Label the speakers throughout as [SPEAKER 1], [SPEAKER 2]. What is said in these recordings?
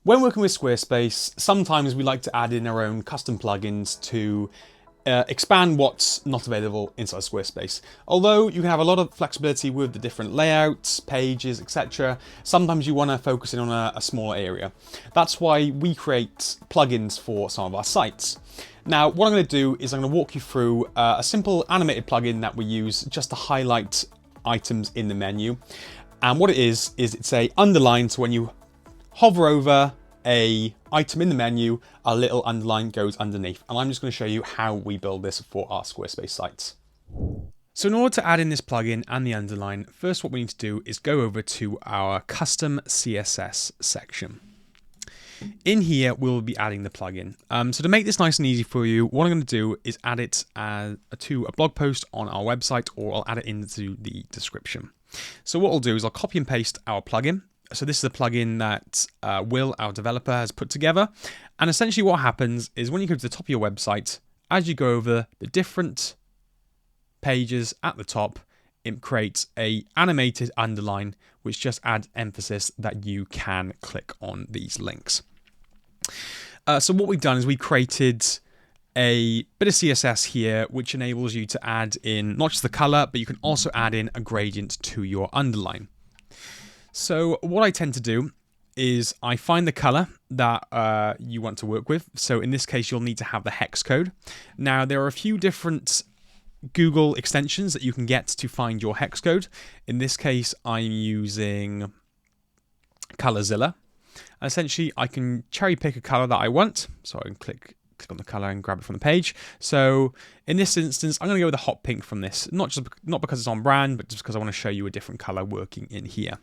[SPEAKER 1] When working with Squarespace, sometimes we like to add in our own custom plugins to expand what's not available inside Squarespace. Although you can have a lot of flexibility with the different layouts, pages, etc., sometimes you want to focus in on a smaller area. That's why we create plugins for some of our sites. Now, what I'm going to do is I'm going to walk you through a simple animated plugin that we use just to highlight items in the menu. And what it is it's a underline, so when you hover over a item in the menu, a little underline goes underneath. And I'm just going to show you how we build this for our Squarespace sites. So in order to add in this plugin and the underline, first what we need to do is go over to our custom CSS section. In here, we'll be adding the plugin. So to make this nice and easy for you, what I'm going to do is add it to a blog post on our website, or I'll add it into the description. So what I'll do is I'll copy and paste our plugin. So this is a plugin that Will, our developer, has put together. And essentially what happens is when you go to the top of your website, as you go over the different pages at the top, it creates an animated underline, which just adds emphasis that you can click on these links. So what we've done is we created a bit of CSS here, which enables you to add in not just the color, but you can also add in a gradient to your underline. So what I tend to do is I find the color that you want to work with. So in this case, you'll need to have the hex code. Now, there are a few different Google extensions that you can get to find your hex code. In this case, I'm using Colorzilla. And essentially, I can cherry pick a color that I want. So I can click on the color and grab it from the page. So in this instance, I'm going to go with a hot pink from this. Not because it's on brand, but just because I want to show you a different color working in here.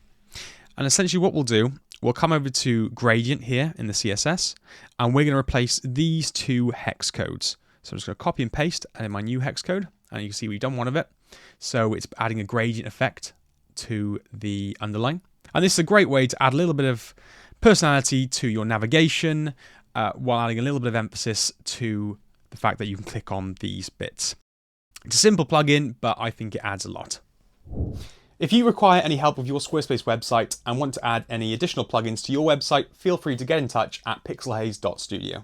[SPEAKER 1] And essentially what we'll do, we'll come over to gradient here in the CSS, and we're going to replace these two hex codes. So I'm just going to copy and paste and in my new hex code, and you can see we've done one of it. So it's adding a gradient effect to the underline. And this is a great way to add a little bit of personality to your navigation, while adding a little bit of emphasis to the fact that you can click on these bits. It's a simple plugin, but I think it adds a lot. If you require any help with your Squarespace website and want to add any additional plugins to your website, feel free to get in touch at pixelhaze.studio.